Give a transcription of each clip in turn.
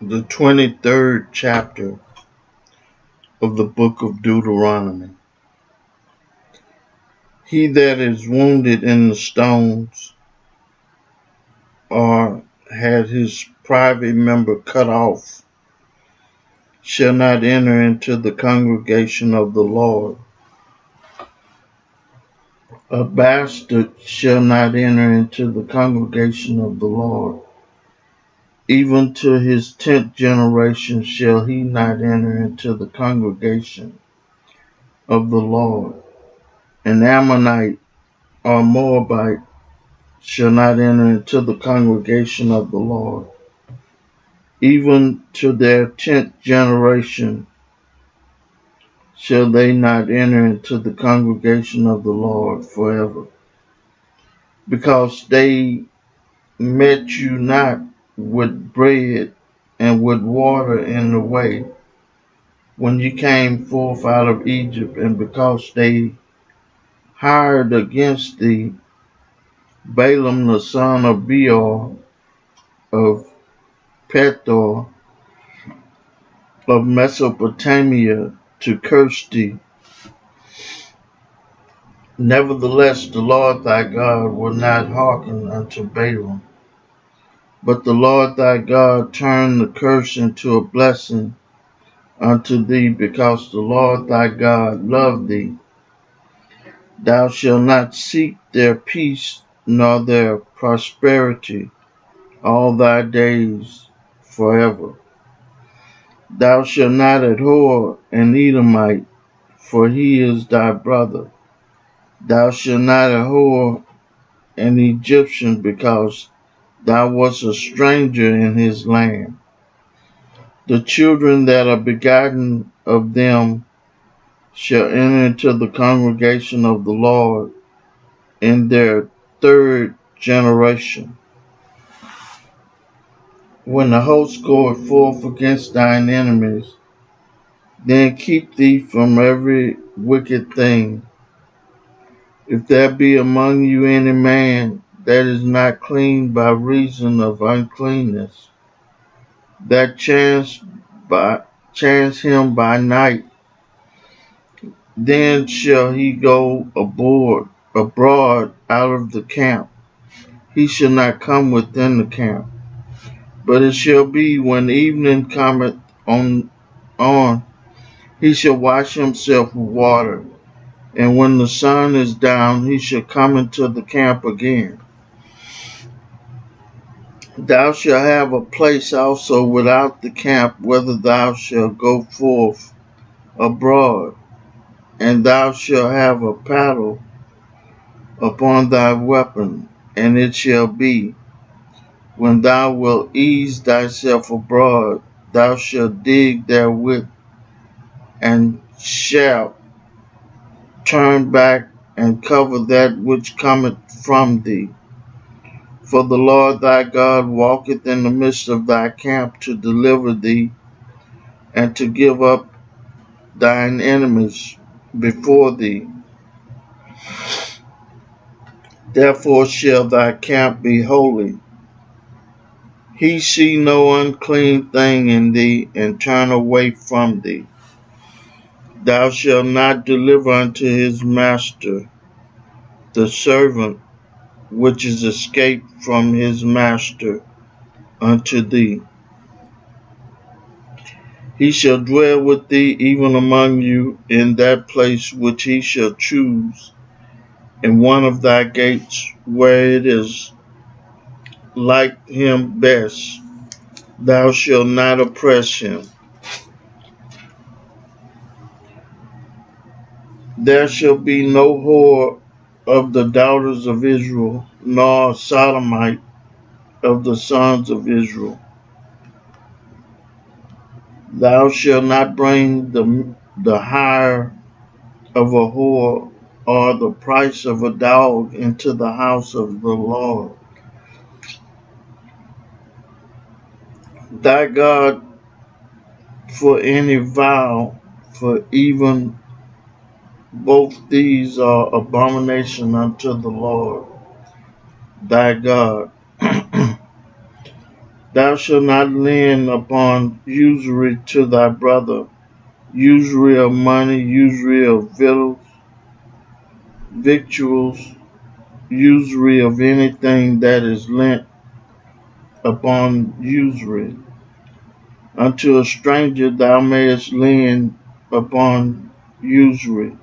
The 23rd chapter of the book of Deuteronomy. He that is wounded in the stones, or had his private member cut off, shall not enter into the congregation of the Lord. A bastard shall not enter into the congregation of the Lord. Even to his 10th generation shall he not enter into the congregation of the Lord. An Ammonite or Moabite shall not enter into the congregation of the Lord. Even to their 10th generation shall they not enter into the congregation of the Lord forever, because they met you not with bread and with water in the way when you came forth out of Egypt, and because they hired against thee Balaam the son of Beor of Pethor of Mesopotamia to curse thee. Nevertheless, the Lord thy God will not hearken unto Balaam, but the Lord thy God turned the curse into a blessing unto thee, because the Lord thy God loved thee. Thou shalt not seek their peace nor their prosperity all thy days forever. Thou shalt not abhor an Edomite, for he is thy brother. Thou shalt not abhor an Egyptian, because thou wast a stranger in his land. The children that are begotten of them shall enter into the congregation of the Lord in their 3rd generation. When the host goeth forth against thine enemies, then keep thee from every wicked thing. If there be among you any man that is not clean by reason of uncleanness, that chance him by night, then shall he go abroad out of the camp. He shall not come within the camp. But it shall be when evening cometh on, he shall wash himself with water, and when the sun is down, he shall come into the camp again. Thou shalt have a place also without the camp, whither thou shalt go forth abroad, and thou shalt have a paddle upon thy weapon. And it shall be, when thou wilt ease thyself abroad, thou shalt dig therewith, and shalt turn back and cover that which cometh from thee. For the Lord thy God walketh in the midst of thy camp to deliver thee, and to give up thine enemies before thee. Therefore shall thy camp be holy. He see no unclean thing in thee, and turn away from thee. Thou shalt not deliver unto his master the servant which is escaped from his master unto thee. He shall dwell with thee even among you in that place which he shall choose, in one of thy gates, where it is like him best. Thou shalt not oppress him. There shall be no whore of the daughters of Israel, nor sodomite of the sons of Israel. Thou shalt not bring the hire of a whore or the price of a dog into the house of the Lord thy God for any vow, for even both these are abomination unto the Lord thy God. Thou shalt not lend upon usury to thy brother, usury of money, usury of victuals, usury of anything that is lent upon usury. Unto a stranger thou mayest lend upon usury,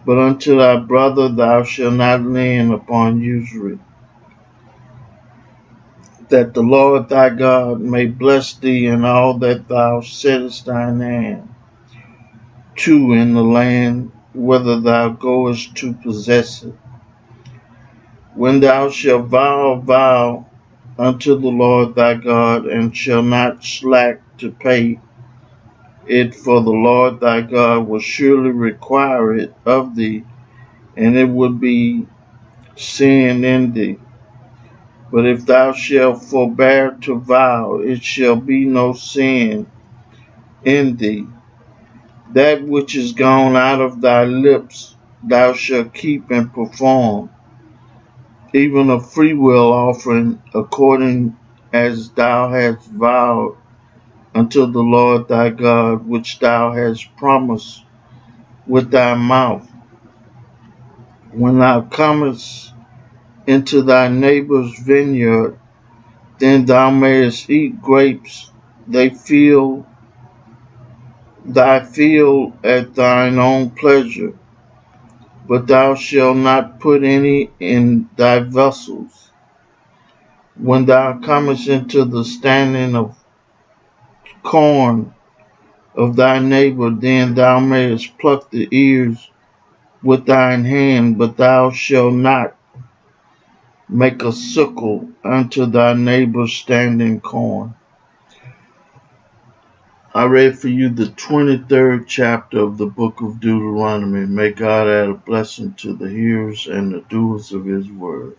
but unto thy brother thou shalt not lend upon usury. That the Lord thy God may bless thee in all that thou settest thine hand to in the land whither thou goest to possess it. When thou shalt vow a vow unto the Lord thy God, and shalt not slack to pay it, for the Lord thy God will surely require it of thee, and it would be sin in thee. But if thou shalt forbear to vow, it shall be no sin in thee. That which is gone out of thy lips thou shalt keep and perform, even a freewill offering, according as thou hast vowed unto the Lord thy God, which thou hast promised with thy mouth. When thou comest into thy neighbor's vineyard, then thou mayest eat grapes thy field at thine own pleasure, but thou shalt not put any in thy vessels. When thou comest into the standing of corn of thy neighbor, then thou mayest pluck the ears with thine hand, but thou shalt not make a sickle unto thy neighbor's standing corn. I read for you the 23rd chapter of the book of Deuteronomy. May God add a blessing to the hearers and the doers of his word.